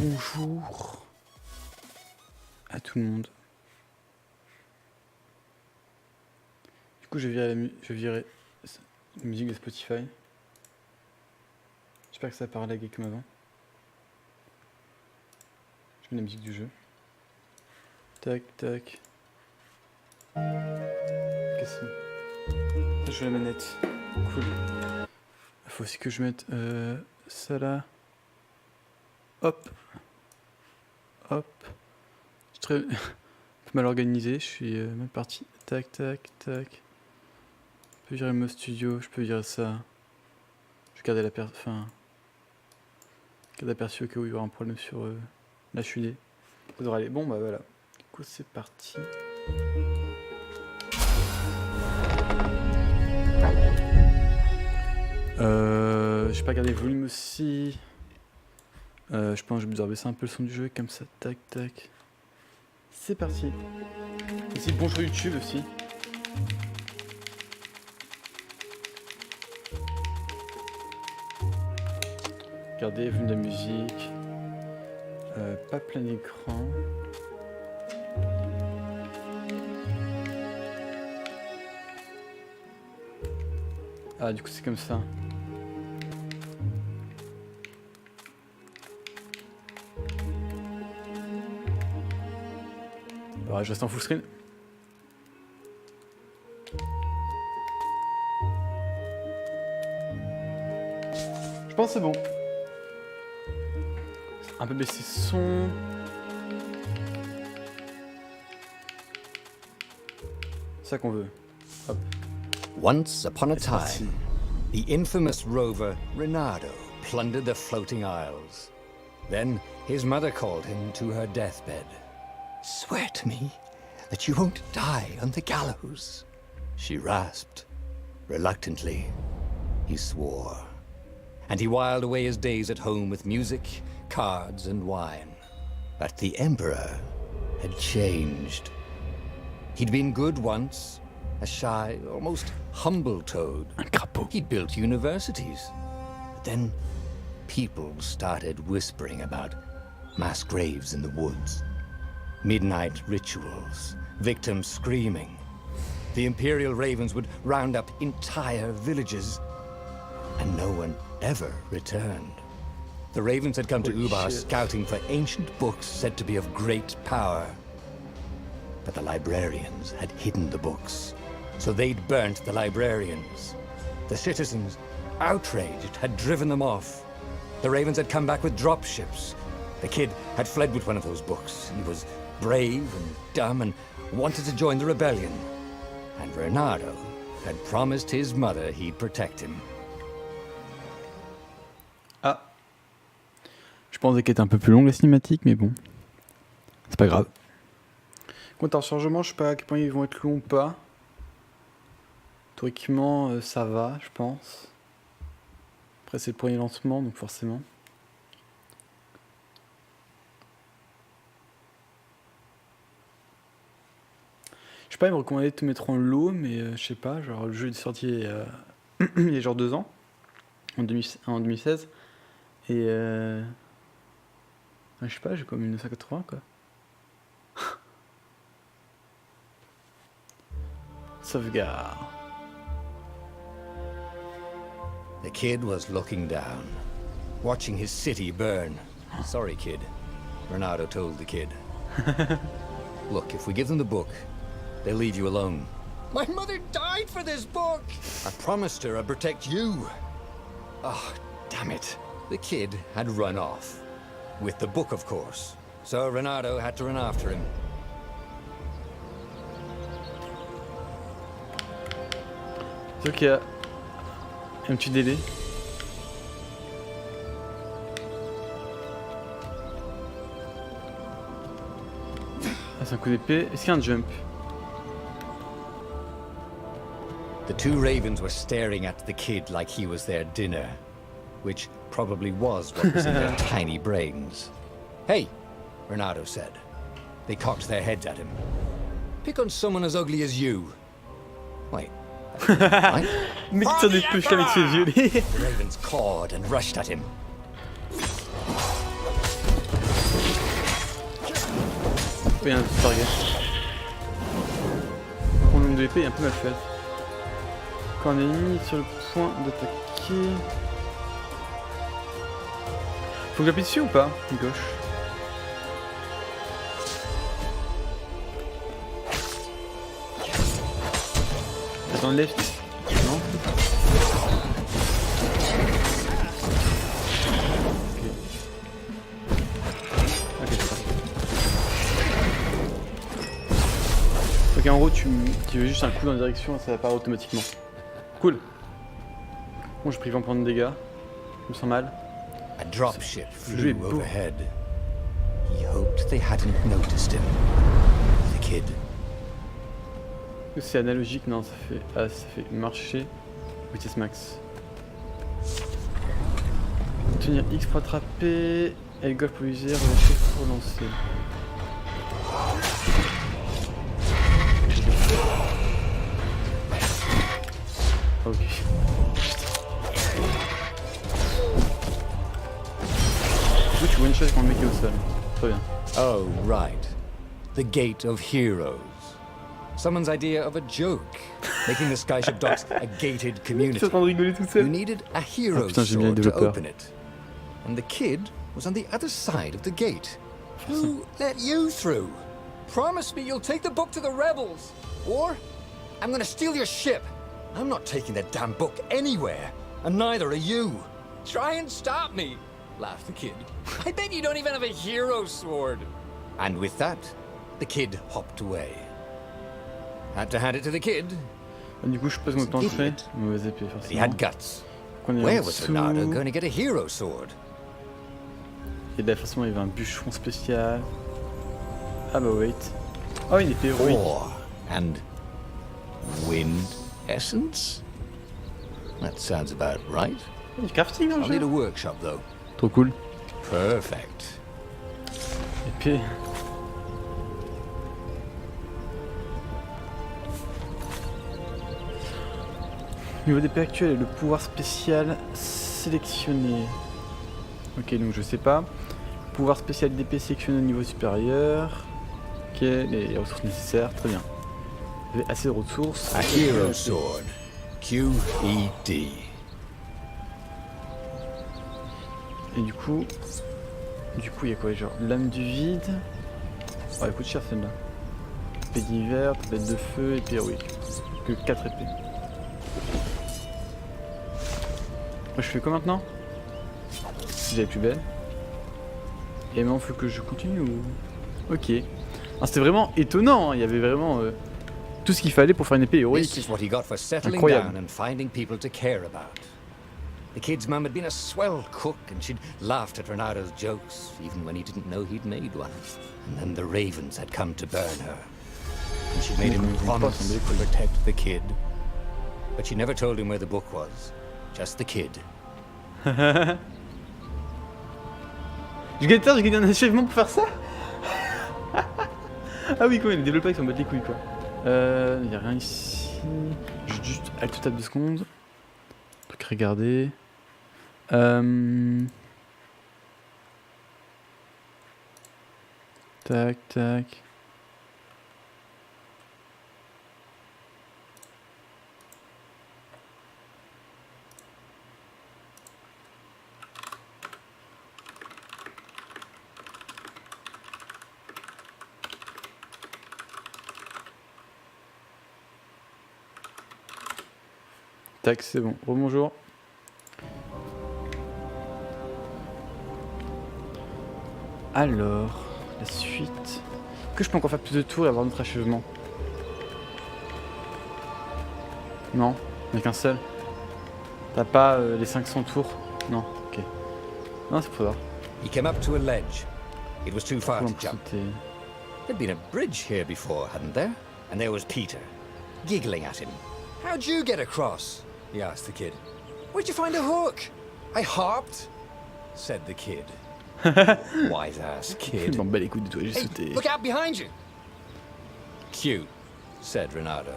bonjour à tout le monde. Du coup, je vais virer la musique de Spotify. J'espère que ça va pas laguer comme avant. Je mets la musique du jeu. Tac, tac. Qu'est-ce que je joue la manette. Cool. Il faut aussi que je mette ça là. Hop. Hop. Je suis très un peu mal organisé. Je suis mal parti. Tac, tac, tac. Je peux virer le mode studio. Je peux virer ça. Je vais garder l'aperçu au cas où il y aura un problème sur la HUD. Ça devrait aller. Bon, bah voilà. Du coup, c'est parti. J'ai pas gardé le volume aussi. Je pense que je vais baisser un peu le son du jeu comme ça. Tac, tac. C'est parti. Aussi, bonjour YouTube aussi. Regardez, volume de la musique. Pas plein d'écran. Ah, du coup, c'est comme ça. Alors, je reste en full screen. Je pense que c'est bon. Un peu baisser le son. C'est ça qu'on veut. Hop. Once upon a time, the infamous rover Reynardo plundered the floating isles. Then his mother called him to her deathbed. "Swear to me that you won't die on the gallows," she rasped. Reluctantly, he swore. And he whiled away his days at home with music, cards, and wine. But the Emperor had changed. He'd been good once, a shy, almost humble toad. Un crapaud. He'd built universities. But then people started whispering about mass graves in the woods, midnight rituals, victims screaming. The Imperial Ravens would round up entire villages, and no one ever returned. The Ravens had come to Ubar scouting for ancient books said to be of great power. But the librarians had hidden the books, so they'd burnt the librarians. The citizens, outraged, had driven them off. The Ravens had come back with dropships. The kid had fled with one of those books. He was brave and dumb and wanted to join the rebellion. And Reynardo had promised his mother he'd protect him. Ah. Je pensais qu'elle était un peu plus longue la cinématique, mais bon. C'est pas grave. Compte en chargement, je sais pas à quel point ils vont être longs ou pas. Théoriquement, ça va, je pense. Après, c'est le premier lancement, donc forcément. Je sais pas, ils me recommandaient de tout mettre en low, mais je sais pas, genre le jeu est sorti il y a genre 2 ans, en 2016. Et je sais pas, j'ai comme 1980 quoi. Sauvegarde. The kid was looking down, watching his city burn. Sorry, kid, Reynardo told the kid. Look, if we give them the book, they'll leave you alone. My mother died for this book! I promised her I'd protect you. Oh, damn it. The kid had run off. With the book, of course. So Reynardo had to run after him. C'est sûr qu'il y a un petit délai. Ah, c'est un coup d'épée. Est-ce qu'il y a un jump? The two ravens were staring at the kid like he was their dinner, which probably was what was in their tiny brains. Hey, Reynardo said. They cocked their heads at him. Pick on someone as ugly as you. Wait. Right? Mais qui tire des pêches avec ses violets. The ravens cawed and rushed at him. Oui, un petit target. Mon nombre de l'épée est un peu mal fait. Quand un ennemi est sur le point d'attaquer... Faut que j'appuie dessus ou pas? Gauche. Dans le left. Non. Ok, c'est parti. Ok, en gros, tu veux juste un coup dans la direction et ça apparaît automatiquement. Cool. Bon, j'ai pris 20 points de dégâts. Je me sens mal. A dropship Jeu est flew beau. overhead. He hoped they hadn't noticed him. The kid. C'est analogique, non, ça fait. Ah, ça fait marcher. Vitesse max. Tenir X pour attraper. L gauche pour user, relâcher pour lancer. Ok. Du coup, tu one shot quand le mec est au sol. Très bien. Oh, right. The Gate of Heroes. Someone's idea of a joke. Making the Skyship Docks a gated Je suis community. en train de rigoler tout You seul. needed a hero putain, j'aime bien les sword to développeurs. open it. And the kid was on the other side of the gate. Who let you through? Promise me you'll take the book to the rebels. Or I'm gonna steal your ship. I'm not taking that damn book anywhere. And neither are you. Try and stop me, laughed the kid. I bet you don't even have a hero sword. And with that, the kid hopped away. Had to hand it to the kid. Ah, du coup, je sais pas ce qu'on peut entrer. Idiot. Mauvaise épée, But he forcément. had guts. Qu'on est en Where was dessous. Renato going to get a hero sword? Et là, forcément, il y avait un bûcheron spécial. Ah bah, wait. Oh, une épée héroïque. Ore and wind essence? That sounds about right. Du crafting dans le I'll need a jeu. workshop though. Trop cool. Perfect. Épée. Niveau d'épée actuel et le pouvoir spécial sélectionné. Ok, donc je sais pas. Pouvoir spécial d'épée sélectionné au niveau supérieur. Ok, les ressources nécessaires, très bien. Vous avez assez de ressources. A hero sword. QED. Et du coup, il y a quoi, genre lame du vide. Oh, elle coûte cher celle-là. Épée d'hiver, tablette de feu, épée héroïque. Que 4 épées. Moi, je fais quoi maintenant? Si j'avais plus belle. Et maintenant, il faut que je continue ou... Ok. Ah, c'était vraiment étonnant, hein. Il y avait vraiment tout ce qu'il fallait pour faire une épée This héroïque. is what he got for settling Incroyable. down and finding people to care about. The kid's mum had been a swell cook and she'd laughed at Renato's jokes, even when he didn't know he'd made one. And then the ravens had come to burn her. And she made him promise to protect the kid. But she never told him where the book was. Just the kid. Je gagne un achèvement pour faire ça. Ah oui, quoi, les développeurs ils s'en battent les couilles, quoi. Y a rien ici. Juste alt tab 2 secondes. Truc regarder. Tac, tac. Tac, c'est bon. Rebonjour. Alors, la suite. Est-ce que je peux encore faire plus de tours et avoir notre achèvement? Non, il n'y a qu'un seul. T'as pas les 500 tours? Non, ok. Non, c'est pas grave. He came up to a ledge. It was too far Faut to en jump. profiter. There'd been a bridge here before, hadn't there? And there was Peter, giggling at him. How'd you get across? He asked the kid. Where'd you find a hook? I hopped, said the kid. Wise ass Je kid. m'en bats les couilles de toi, j'ai Hey, sauté. look out behind you. Cute, said Renato.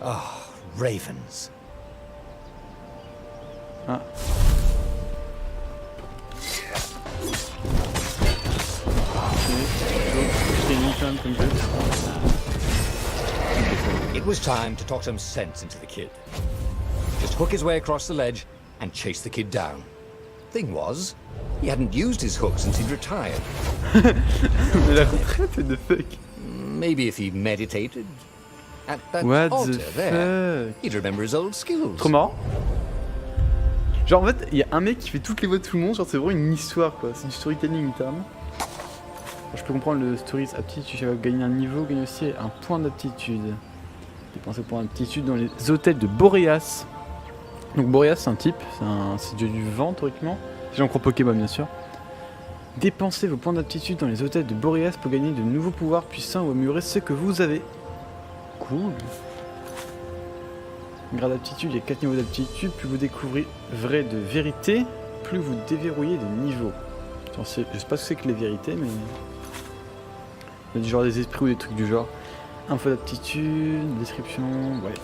Oh, ravens. Ah. Ok, anytime comme jeu. It was time to talk some sense into the kid. Just hook his way across the ledge and chase the kid down. Thing was, he hadn't used his hook since he'd retired. Mais la retraite, what the fuck? Maybe if he meditated at that What altar the there, fuck? he'd remember his old skills. Trop marrant. Genre en fait, il y a un mec qui fait toutes les voix de tout le monde, genre c'est vraiment une histoire quoi, c'est du storytelling littéralement. Je peux comprendre le stories aptitude, tu vas gagner un niveau, gagner aussi un point d'aptitude. Dépenser un point d'aptitude dans les hôtels de Boréas. Donc Boréas c'est un type, c'est dieu du vent théoriquement, si j'en crois Pokémon bien sûr. Dépensez vos points d'aptitude dans les hôtels de Boréas pour gagner de nouveaux pouvoirs puissants ou améliorer ceux que vous avez. Cool. Grade d'aptitude, il y a 4 niveaux d'aptitude, plus vous découvrez vrai de vérité, plus vous déverrouillez des niveaux. Je sais pas ce que c'est que les vérités, mais... Il y a du genre des esprits ou des trucs du genre. Info d'aptitude, description, ouais.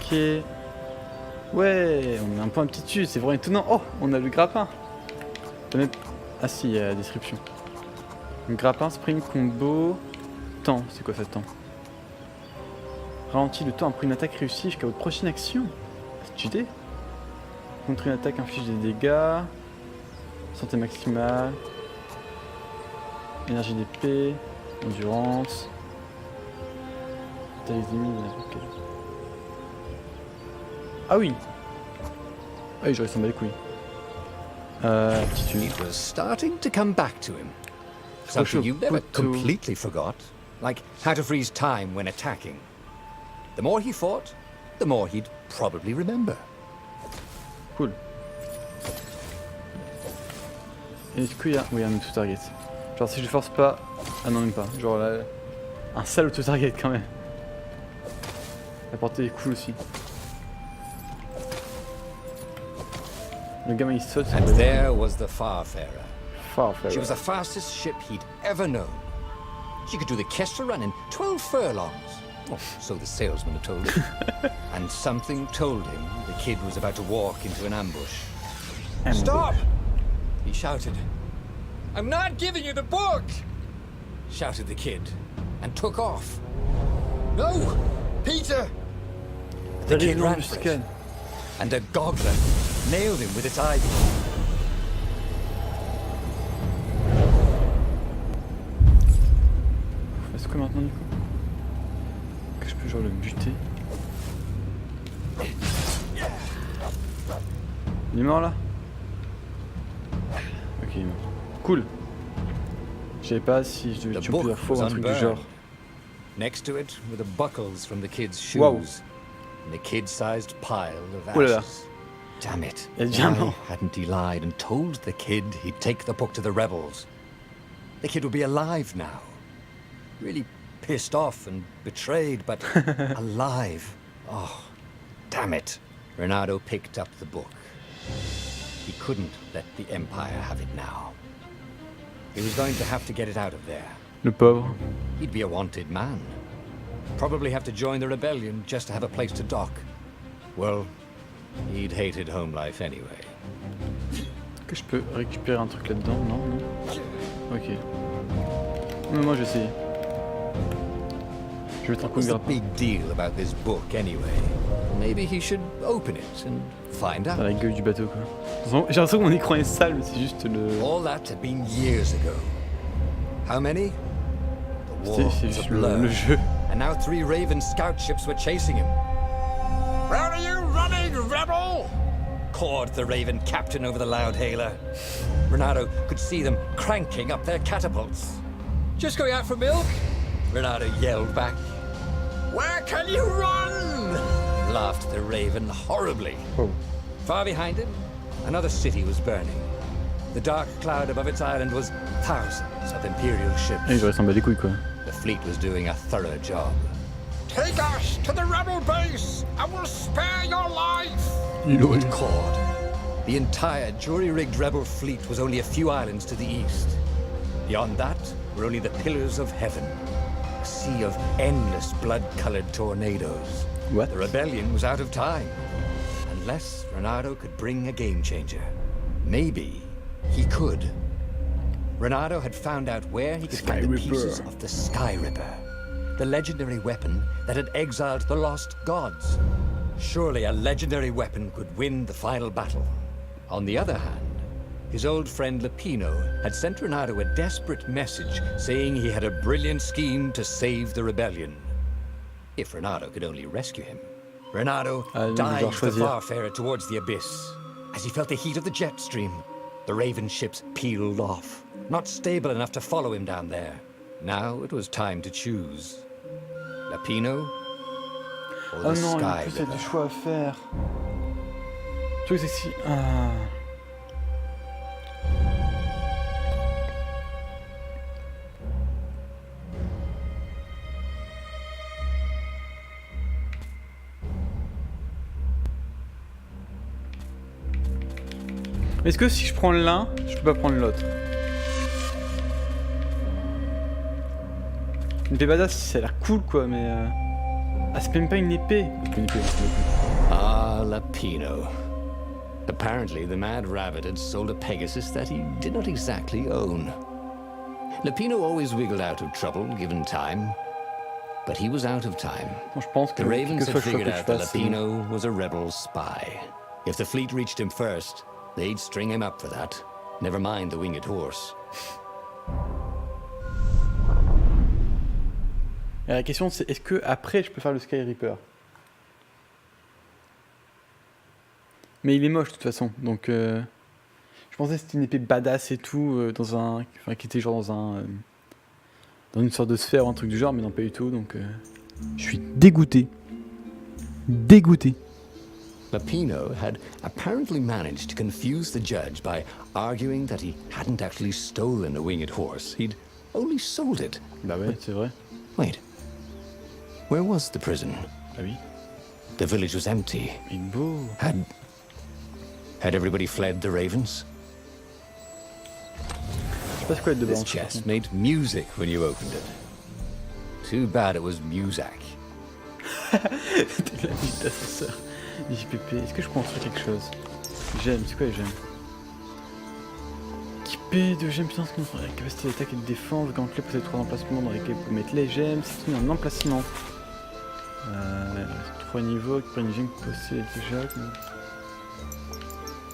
Ok. Ouais, on a un point d'aptitude, c'est vraiment étonnant. Oh, on a le grappin. Ah si, il y a la description. Donc, grappin, sprint, combo... Temps, c'est quoi ça, temps? Ralentit le temps après une attaque réussie jusqu'à votre prochaine action. Stylé. Contre une attaque inflige des dégâts. Santé maximale. Énergie d'épée. Endurance. Taille limite. Okay. Ah oui. Ah oui, j'aurais s'en bat les couilles. Aptitude. It was starting to come back to him. Something you never completely forgot. Like how to freeze time when attacking. The more he fought, the more he'd probably remember. Cool. Est-ce qu'il y a... Oui, un auto-target. Genre si je force pas... Ah non, même pas. Genre là... Un sale auto-target quand même. La portée est cool aussi. Le gamin il saute... And there was the Farfarer. Farfarer. She was the fastest ship he'd ever known. She could do the Kessel run in 12 furlongs. Oh, so the salesman had told him. And something told him the kid was about to walk into an ambush. Stop! He shouted. I'm not giving you the book! Shouted the kid, and took off. No! Peter! The kid ran for it, and a goblin nailed him with its ivy. Est-ce que maintenant du coup que je peux genre le buter? Il est mort là? Ok, il est mort. Cool. Je savais pas si je devais tuer plusieurs fois ou un truc du genre. Next to it were the buckles from the kid's shoes. Wow. And a kid-sized pile of Oh là là. ashes. Damn it. Il y a déjà Why mort. hadn't he lied and told the kid he'd take the book to the rebels? The kid would be alive now. Really pissed off and betrayed, but alive. Oh, damn it. Renato picked up the book. He couldn't let the Empire have it now. He was going to have to get it out of there. Le pauvre. He'd be a wanted man. Probably have to join the rebellion just to have a place to dock. Well, he'd hated home life anyway. Est-ce que je peux récupérer un truc là-dedans? Non, non. Ok. Mais moi j'essaie. Je vais être un coup de What's the grappin. big deal about this book anyway? Maybe he should open it and find Dans out. la gueule du bateau quoi. J'ai l'impression que mon écran est sale, mais c'est juste le... All that had been years ago. How many? The war C'est was a juste blur. le jeu. And now 3 Raven scout ships were chasing him. Where are you running, rebel? Cawed the Raven captain over the loud hailer. Renato could see them cranking up their catapults. Just going out for milk? Renato yelled back. Where can you run? Laughed the Raven horribly. Oh. Far behind him, another city was burning. The dark cloud above its island was thousands of Imperial ships. Et je reste en bas des couilles quoi. The fleet was doing a thorough job. Take us to the rebel base, and we'll spare your life! It cawed. The entire jury-rigged rebel fleet was only a few islands to the east. Beyond that were only the pillars of heaven. A sea of endless blood-colored tornadoes. What? The rebellion was out of time. Unless Renato could bring a game changer. Maybe he could. Renato had found out where he could find the pieces of the Sky Ripper, the legendary weapon that had exiled the lost gods. Surely a legendary weapon could win the final battle. On the other hand, his old friend Lapino had sent Renato a desperate message saying he had a brilliant scheme to save the rebellion. If Renato could only rescue him. Renato dived the Farfarer towards the abyss. As he felt the heat of the jet stream, the Raven ships peeled off, not stable enough to follow him down there. Now it was time to choose. Lapino or the Oh non, Sky il y a Ripper. des choix à faire. Le truc c'est si... Ah. Est-ce que si je prends l'un, je peux pas prendre l'autre? Une épée badass, ça a l'air cool quoi, mais... Ah, c'est même pas une épée. Une épée, Ah, Lapino. Apparently, the Mad Rabbit had sold a Pegasus that he did not exactly own. Lapino always wiggled out of trouble, given time. But he was out of time. Bon, je pense que The Ravens had soit figured que je out that fasse, Lapino was a rebel spy. If the fleet reached him first, they'd string him up for that. Never mind the winged horse. Et la question c'est est-ce que après je peux faire le Sky Reaper? Mais il est moche de toute façon, donc je pensais que c'était une épée badass et tout dans un, enfin, qui était genre dans un, dans une sorte de sphère ou un truc du genre, mais non pas du tout, donc je suis dégoûté, dégoûté. Lapino had apparently managed to confuse the judge by arguing that he hadn't actually stolen a winged horse. He'd only sold it. Bah ouais, c'est vrai. Wait. Where was the prison? Ah oui. The village was empty. Il est beau. Had everybody fled the Ravens? Je sais pas ce quoi être de This blanc. chest made music when you opened it. Too bad it was Muzak. C'était la musique d'ascenseur. JPP. Est-ce que je peux construire quelque chose? J'aime, c'est quoi les gemmes? Équipé de gemmes puissance, la capacité d'attaque et de défense, gantelet possède 3 emplacements dans lesquels vous pouvez mettre les gemmes, c'est mis en emplacement. 3 niveaux, qui prennent une gemme possède déjà.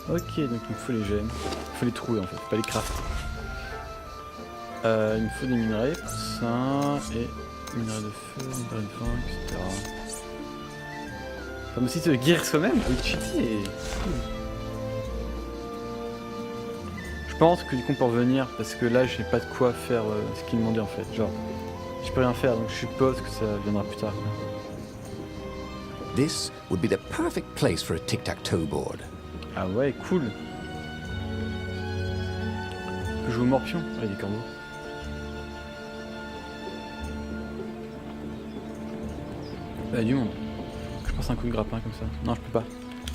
Ok, donc il me faut les gemmes. Il faut les trouver en fait, pas les crafter. Il me faut des minerais pour ça, et minerais de feu, minerais de vin, etc. Ça me aussi de guérir soi-même, oui, cheater. Je pense que du coup on peut revenir parce que là j'ai pas de quoi faire ce qu'il demandait en fait. Genre, je peux rien faire donc je suppose que ça viendra plus tard. This would be the perfect place for a tic-tac-toe board. Ah ouais, cool. Je peux jouer au morpion. Ah, il y a des corbeaux. Il y a du monde. Je passe un coup de grappin comme ça. Non, je peux pas.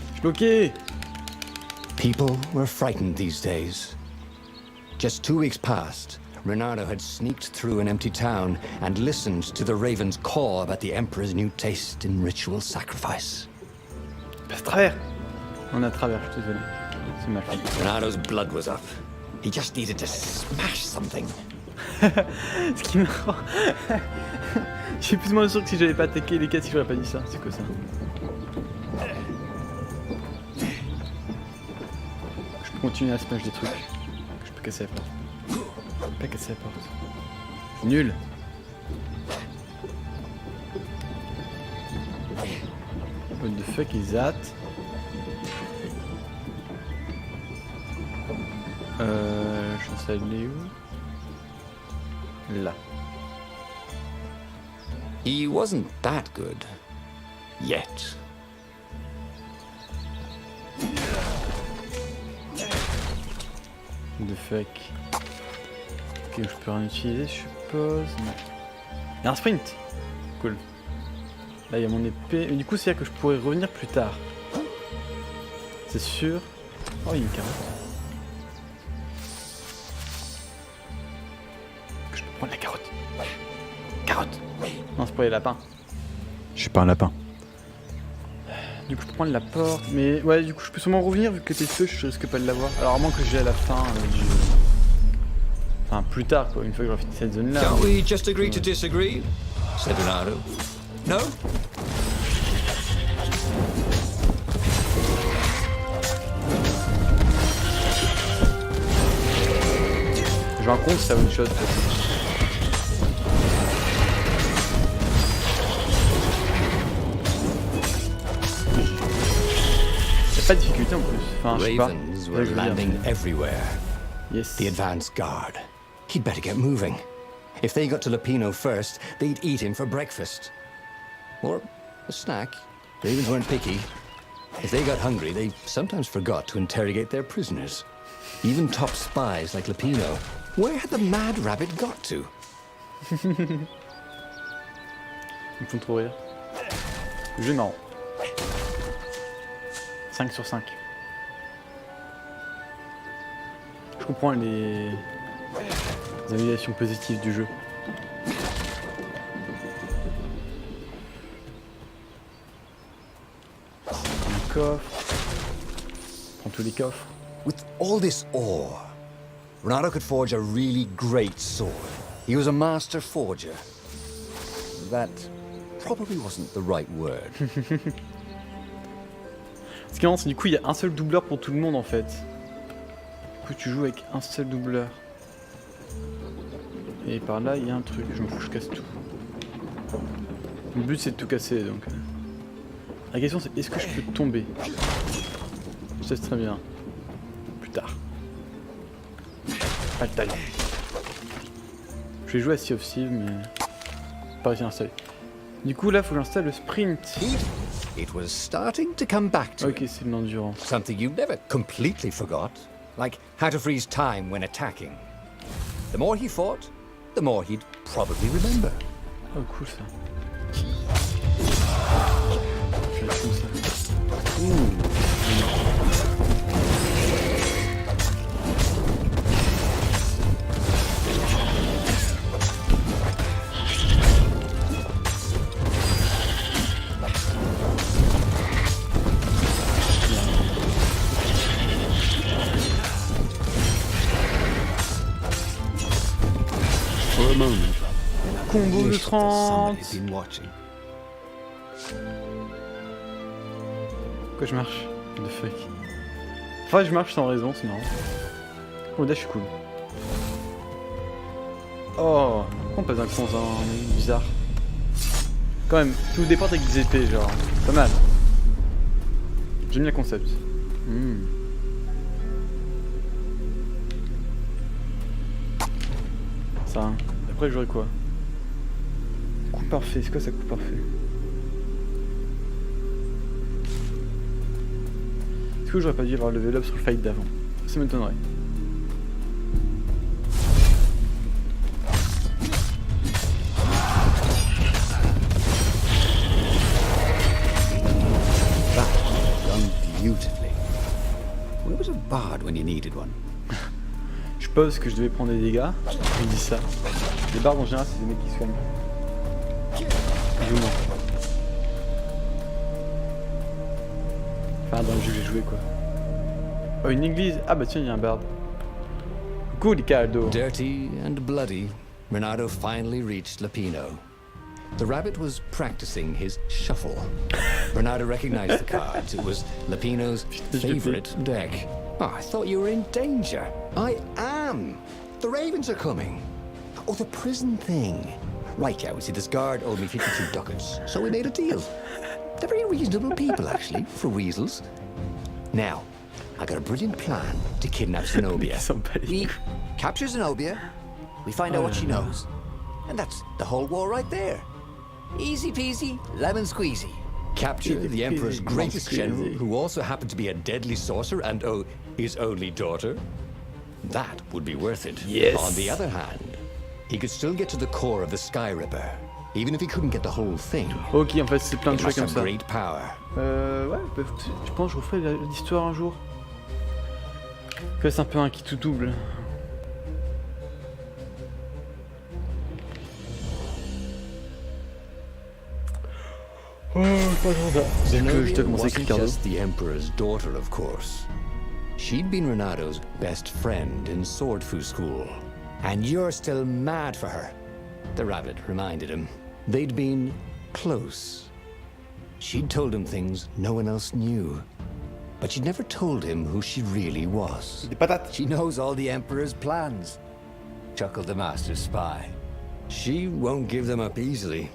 Je suis bloqué. People were frightened these days. Just 2 weeks passed, Renato had sneaked through an empty town and listened to the Ravens caw about the Emperor's new taste in ritual sacrifice. Passe travers. On est à travers, je suis désolé. C'est mal fait. Renato's blood was up. He just needed to smash something. Ce qui me rend... Je suis plus ou moins sûr que si j'avais pas attaqué les caisses, j'aurais pas dit ça. C'est quoi ça? Je peux continuer à smash des trucs. Je peux casser la porte. Je peux pas casser la porte. C'est nul. What the fuck is that? Je sais aller où? Là. He wasn't that good. Yet. What the fuck? Ok, je peux rien utiliser, je suppose. Non. Il y a un sprint. Cool. Là, il y a mon épée. Mais du coup, c'est-à-dire que je pourrais revenir plus tard. C'est sûr. Oh, il y a une carotte. Je peux prendre la carotte. Carotte. Non, c'est pour les lapins. Je suis pas un lapin. Du coup, je peux prendre la porte. Mais ouais, du coup, je peux sûrement revenir vu que t'es feu, je risque pas de l'avoir. Alors, à moins que j'ai à la fin du... Enfin, plus tard, quoi, une fois que j'aurai fini cette zone-là. Can't we just agree to disagree? Said Renato. No? Je vais en compte, ça vaut une chose. Y'a pas de difficulté en plus. Enfin, je sais pas. Ravens were landing everywhere. Yes. The advance guard. He'd better get moving. If they got to Lapino first, they'd eat him for breakfast. Or a snack. Ravens weren't picky. If they got hungry, they sometimes forgot to interrogate their prisoners. Even top spies like Lapino. Where had the mad rabbit got to? Ils me font trop rire. Le jeu est marrant. 5 sur 5. Je comprends les évaluations positives du jeu. Un coffre. Prends tous les coffres. With all this ore, Renato could forge a really great sword. He was a master forger. That probably wasn't the right word. Ce qui est marrant, c'est du coup il y a un seul doubleur pour tout le monde en fait. Du coup tu joues avec un seul doubleur. Et par là il y a un truc, je m'en fous, je casse tout. Le but c'est de tout casser donc. La question c'est est-ce que je peux tomber? Je sais très bien. Plus tard. Pas le talent. Je vais jouer à Sea of Thieves mais pas réussi à installer. Du coup là faut que j'installe le sprint. It was starting to come back to Ok, c'est de l'endurance. something you never completely forgot, like how to freeze time when attacking. The more he fought, the more he'd probably remember. Oh cool ça. Je vais faire comme ça. For a moment, Combo de wished that 30. somebody had been watching. Pourquoi je marche? The fuck. Enfin je marche sans raison, c'est marrant. Oh là je suis cool. Oh, pourquoi on passe d'un con dans un bizarre? Quand même, tout dépend avec des épées genre. Pas mal. J'aime bien le concept. Ça, hein. Après j'aurai quoi? Coup parfait, c'est quoi ça coup parfait? Est-ce que j'aurais pas dû avoir le level up sur le fight d'avant? Ça m'étonnerait. That was done beautifully. Where was a bard when you needed one? Je pense que je devais prendre des dégâts. Je dis ça. Les bardes en général c'est des mecs qui soignent. Plus ou moins. Enfin dans le jeu que j'ai joué quoi. Oh une église. Ah bah tiens il y a un barde. Good Ricardo. Dirty and bloody, Renato finally reached Lapino. The rabbit was practicing his shuffle. Renato recognized the cards. It was Lapino's favorite deck. Oh, I thought you were in danger. I am. The ravens are coming. Oh, the prison thing. Right, yeah, we see this guard owed me 52 ducats, so we made a deal. They're very reasonable people, actually, for weasels. Now, I got a brilliant plan to kidnap Zenobia. We capture Zenobia, we find out what she knows, and that's the whole war right there. Easy peasy, lemon squeezy. Capture the Emperor's greatest general, who also happened to be a deadly sorcerer and, oh, his only daughter. That would be worth it. Yes. On the other hand, he could still get to the core of the Sky Ripper, even if he couldn't get the whole thing. Ok en fait c'est plein de It trucs must comme have ça. great power. Ouais, bah, je pense que je referai l'histoire un jour. C'est un peu un qui tout double. Oh, pas grand ça. Je dois commencer avec wasn't Ricardo. just the Emperor's daughter, of course. She'd been Renato's best friend in Sword Fu school. And you're still mad for her. The rabbit reminded him. They'd been close. She'd told him things no one else knew. But she'd never told him who she really was. Des patates. She knows all the Emperor's plans, chuckled the Master Spy. She won't give them up easily.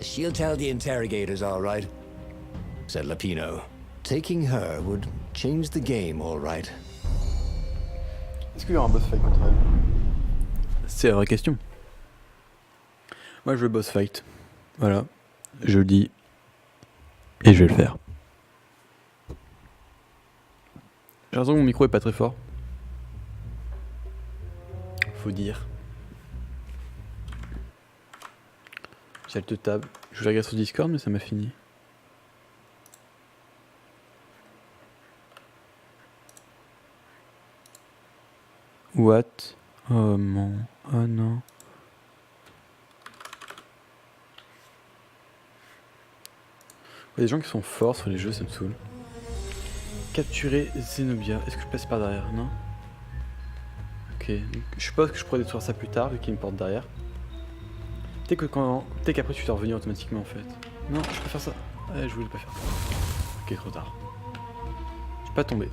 She'll tell the interrogators, all right, said Lapino. Taking her would change the game, all right. Est-ce qu'il y aura un boss fight contre elle? C'est la vraie question. Moi je veux boss fight. Voilà. Je le dis. Et je vais le faire. J'ai l'impression que mon micro est pas très fort. Faut dire. J'alte table. Je voulais regarder sur Discord mais ça m'a fini. What? Oh non. Oh non. Il y a des gens qui sont forts sur les jeux, ça me saoule. Capturer Zenobia. Est-ce que je passe par derrière? Non. Ok. Je suppose que je pourrais détruire ça plus tard vu qu'il me porte derrière. Peut-être qu'après tu dois revenir automatiquement en fait. Non, je préfère ça. Ouais, je voulais pas faire ça. Ok, trop tard. Je peux pas tomber.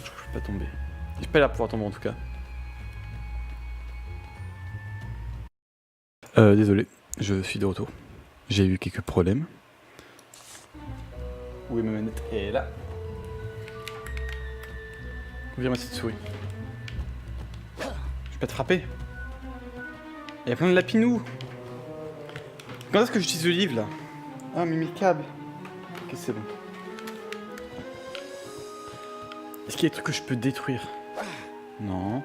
Je crois que je peux pas tomber. J'ai pas l'air de pouvoir tomber en tout cas. Désolé, je suis de retour. J'ai eu quelques problèmes. Où est ma manette? Elle est là. Ouvre-moi cette souris. Je vais pas te frapper. Il y a plein de lapinous. Quand est-ce que j'utilise le livre là? Ah, mais le câble. Ok, c'est bon. Est-ce qu'il y a des trucs que je peux détruire? Non.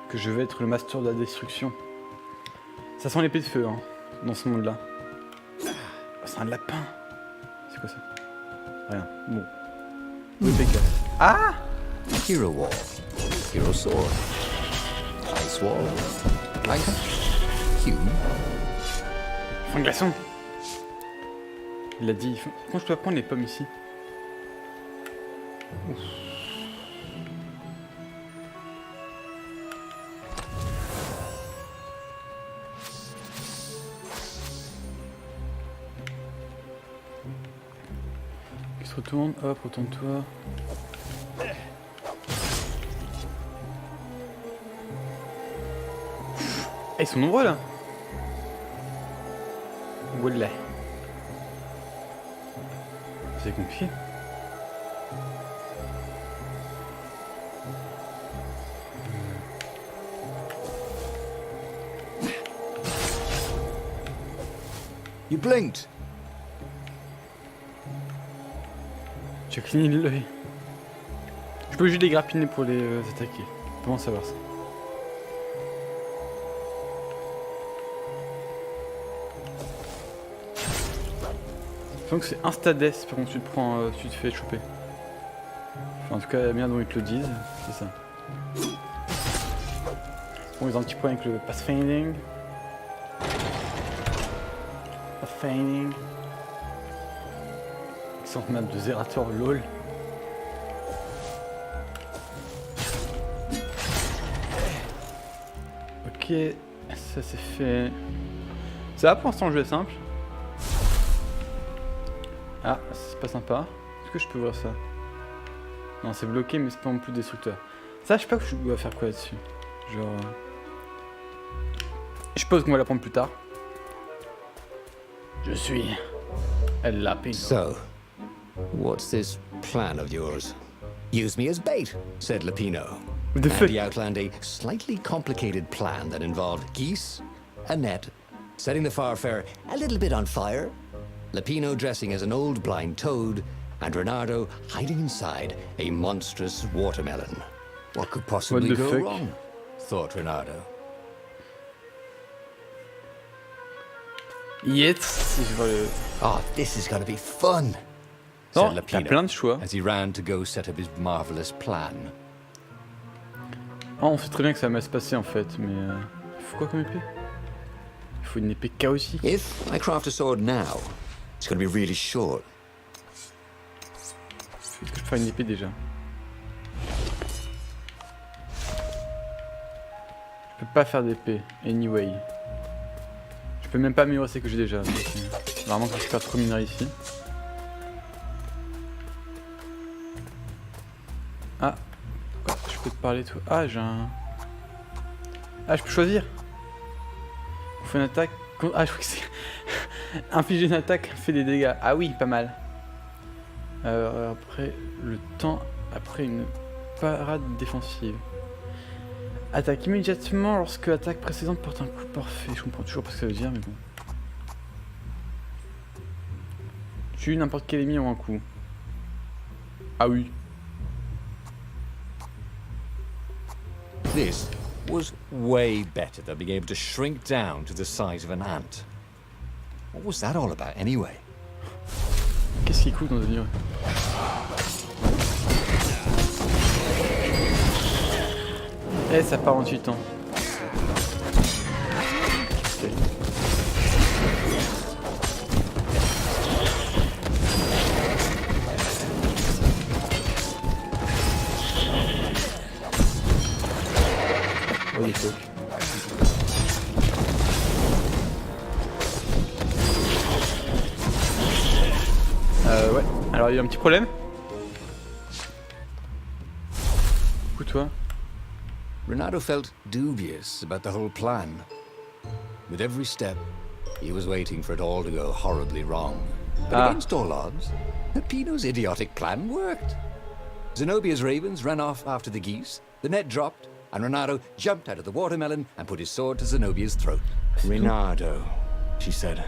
Que je vais être le master de la destruction. Ça sent l'épée de feu, hein, dans ce monde-là. Oh, c'est un lapin. C'est quoi ça? Rien. Bon. Ah! Hero Wall, Hero Sword, Ice Wall, Item, Cube. Un glaçon. Il a dit. Comment je peux prendre les pommes ici? Ouf. Il se retourne, hop, retourne-toi. Ils sont nombreux là. Wallah. C'est compliqué. You blinked. Tu as cligné l'œil. Je peux juste les grappiner pour les attaquer. Comment savoir ça? Donc c'est insta-death par contre tu te prends, tu te fais choper. Enfin, en tout cas la manière dont ils te le disent, c'est ça. Bon ils ont un petit point avec le pathfinding. Pathfinding. Excellente map de Zerator lol. Ok, ça c'est fait. Ça va pour l'instant le jeu est simple. Ah, c'est pas sympa. Est-ce que je peux voir ça? Non, c'est bloqué, mais c'est pas non plus destructeur. Ça, je sais pas que je dois faire quoi là-dessus. Genre... Je suppose qu'on va l'apprendre plus tard. Je suis... El Lapino. So, what's this plan of yours? Use me as bait, said Lapino. The fuck? Andy outlined a slightly complicated plan that involved geese, a net, setting the Farfarer a little bit on fire, Lapino dressing as an old blind toad, and Renardo hiding inside a monstrous watermelon. What could possibly What the go fuck? wrong? Thought Renardo. Yes, je vois le... Oh, this is gonna be fun, Non, said t'as Lapino plein de choix. as he ran to go set up his marvelous plan. Oh, on sait très bien que ça va mal se passer en fait, mais... Il faut quoi comme épée? Il faut une épée chaotique. If I craft a sword now, it's gonna be really short. Est-ce que je peux faire une épée déjà? peux pas faire d'épée, anyway. Je peux même pas améliorer ce que j'ai déjà. Donc, vraiment que je perds trop minerai ici. Ah, pourquoi je peux te parler toi? Ah, j'ai un... Ah, je peux choisir. On fait une attaque... Ah, je crois que c'est... Infliger une attaque fait des dégâts. Ah oui, pas mal. Après, le temps... Après une parade défensive. Attaque immédiatement lorsque l'attaque précédente porte un coup parfait. Je comprends toujours pas ce que ça veut dire, mais bon. Tue n'importe quel ennemi en un coup. Ah oui. This was way better than being able to shrink down to the size of an ant. What was that all about anyway? Qu'est-ce qui coûte dans ce livre? Eh, ça part en 8 ans. Oh, des trucs. Ouais. Alors, il y a eu un petit problème. Écoute-toi. Renato felt dubious about the whole plan. With every step, he was waiting for it all to go horribly wrong. But against all odds, Peppino's idiotic plan worked. Zenobia's ravens ran off after the geese, the net dropped, and Renato jumped out of the watermelon and put his sword to Zenobia's throat. Renato, she said.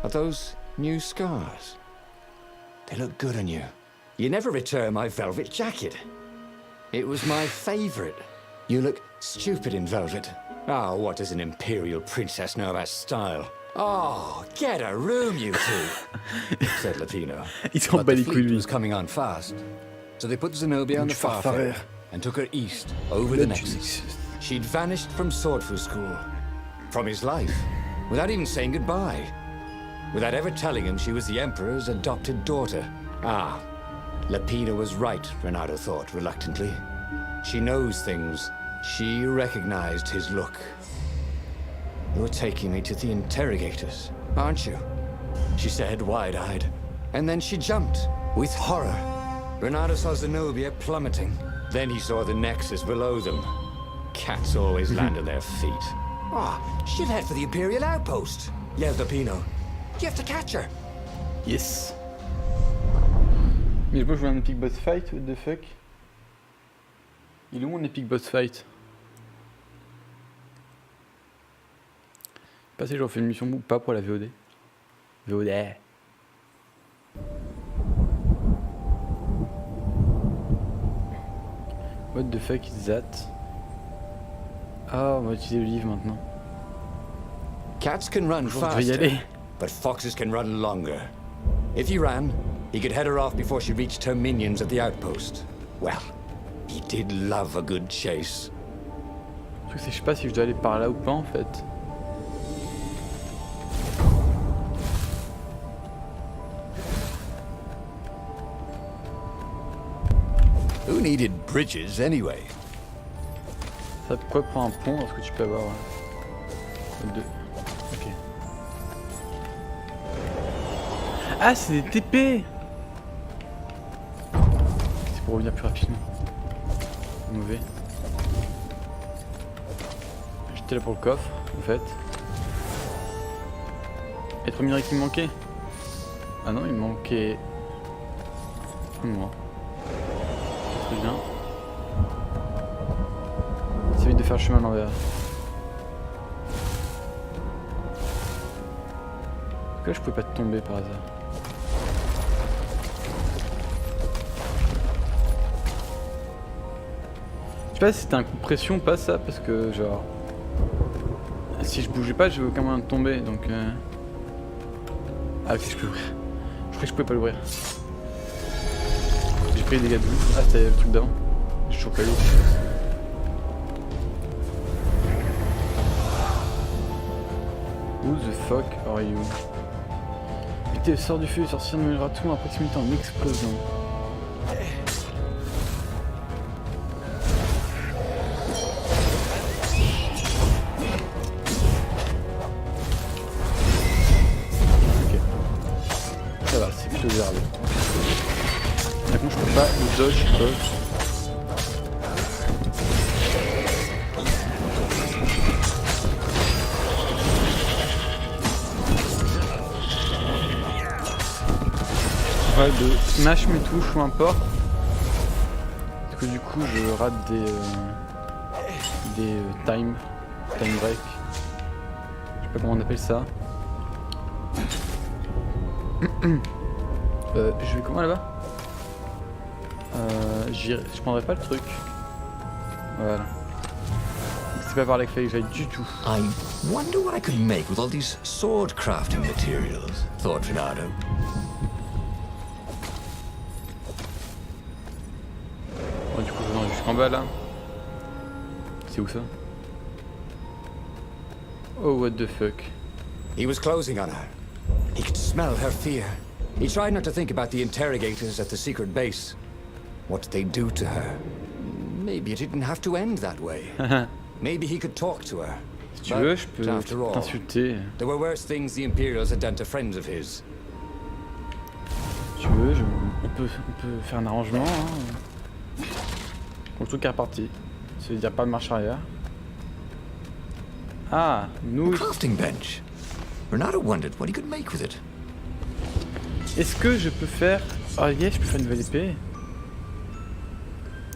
Are those new scars? They look good on you. You never return my velvet jacket. It was my favorite. You look stupid in velvet. Ah, what does an imperial princess know about style? Oh, get a room, you two, said Latino. Il s'en But bat the les couilles, fleet lui. was coming on fast, so they put Zenobia on the farfaret and took her east over the Nexus. She'd vanished from Swordfu School, from his life, without even saying goodbye, without ever telling him she was the Emperor's adopted daughter. Ah, Lapina was right, Renato thought reluctantly. She knows things. She recognized his look. You're taking me to the interrogators, aren't you? She said, wide-eyed. And then she jumped, with horror. Renato saw Zenobia plummeting. Then he saw the Nexus below them. Cats always land on their feet. Ah, she'll head for the Imperial outpost, yelled Lapino. You have to catch her. Yes. Mais je vois, je vois un epic boss fight, what the fuck? Il est où mon epic boss fight? Je sais pas si je refais une mission ou pas pour la VOD. VOD. What the fuck is that? Ah, on va utiliser le livre maintenant. Cats can run Je vais y aller. faster, but foxes can run longer. If he ran, he could head her off before she reached her minions at the outpost. Well, he did love a good chase. Le truc c'est que je sais pas si je dois aller par là ou pas en fait. Who needed bridges anyway? Ça pourquoi prendre un pont lorsque tu peux avoir deux. Ok. Ah c'est des TP. C'est pour revenir plus rapidement. Mauvais. J'étais là pour le coffre en fait. Et 3 minerais qui me manquaient. Ah non il me manquait... moi. Très bien. Ça évite de faire le chemin à l'envers. Pourquoi je pouvais pas tomber par hasard? Je sais pas si c'était un coup de pression ou pas ça, parce que genre... Si je bougeais pas, j'avais aucun moyen de tomber, donc... Ah ok, je peux l'ouvrir. Je croyais que je pouvais pas l'ouvrir. J'ai pris des dégâts de boue. Ah c'était le truc d'avant. J'ai toujours pas eu. Who the fuck are you? Évitez le sort du feu, sortir de raton à proximité en explosant. Par contre, je peux pas le dodge. Ouais, de smash mes touches ou importe. Parce que du coup, je rate des time break. Je sais pas comment on appelle ça. Je vais comment là-bas? Je prendrai pas le truc. Voilà. C'est pas par là qu'il fallait que j'aille du tout. I wonder what I could make with all these sword crafting materials, thought Renato. Bon, du coup, je vais jusqu'en bas là. C'est où ça? Oh, what the fuck. He was closing on her. He could smell her fear. He tried not to think about the interrogators at the secret base. What they'd do to her. Maybe it didn't have to end that way. Maybe he could talk to her. Si tu veux, je peux t'insulter. There were worse things the Imperials had done to friends of his. Si tu veux, on peut faire un arrangement. Hein. Le truc est reparti. Ça veut dire pas de marche arrière. Ah, nous. A crafting bench. Renato wondered what he could make with it. Est-ce que je peux faire... Ah yes, je peux faire une nouvelle épée.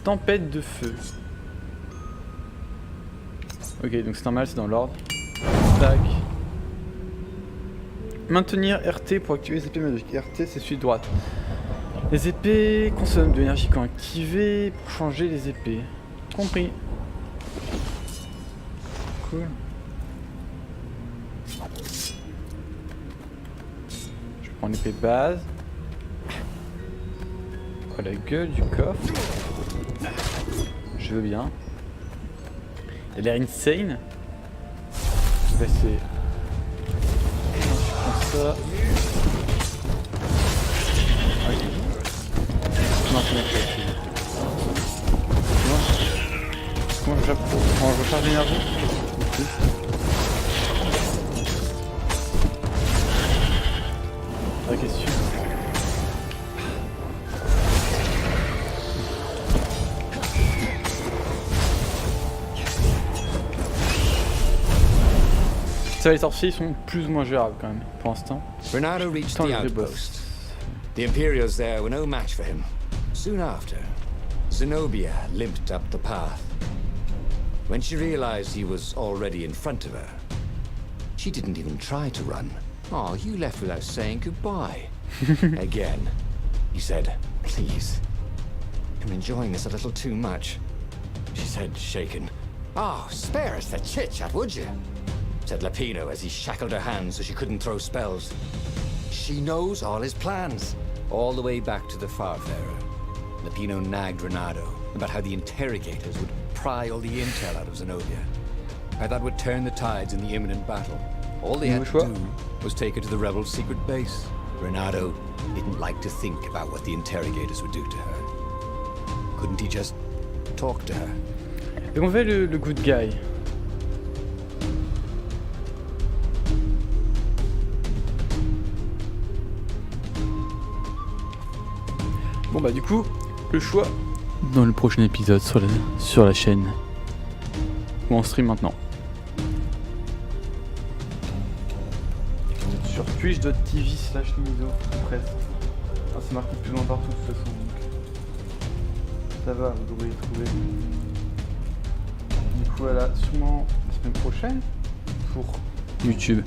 Tempête de feu. Ok, donc c'est normal, c'est dans l'ordre. Tac. Maintenir RT pour activer les épées magiques. RT, c'est celui de droite. Les épées consomment de l'énergie quand activées pour changer les épées. Compris. Cool. Je prends l'épée de base. Oh la gueule du coffre. Je veux bien. Elle a l'air insane. Je vais essayer. Je prends ça. Ok. Non, c'est bon. Comment je recharge l'énergie? La question. Ça, les sorciers sont plus ou moins gérables quand même pour l'instant. Renato reached Tant the les vrais outpost. The Imperials there were no match for him. Soon after, Zenobia limped up the path. When she realized he was already in front of her, she didn't even try to run. Oh, you left without saying goodbye. Again. He said, please. I'm enjoying this a little too much. She said, shaken. Oh, spare us the chit-chat, would you? Said Lapino as he shackled her hands so she couldn't throw spells. She knows all his plans. All the way back to the Farfarer. Lapino nagged Renato about how the interrogators would pry all the intel out of Zenobia. How that would turn the tides in the imminent battle. All they had to do was take her to the rebels' secret base. Renato didn't like to think about what the interrogators would do to her. Couldn't he just talk to her? Et on fait le good guy. Bon bah du coup, le choix dans le prochain épisode sur la chaîne. Ou en stream maintenant. Sur twitch.tv/Nimizo, presque. Ah, c'est marqué plus loin partout de toute façon. Donc ça va, vous devriez trouver. Du coup voilà, sûrement la semaine prochaine pour YouTube.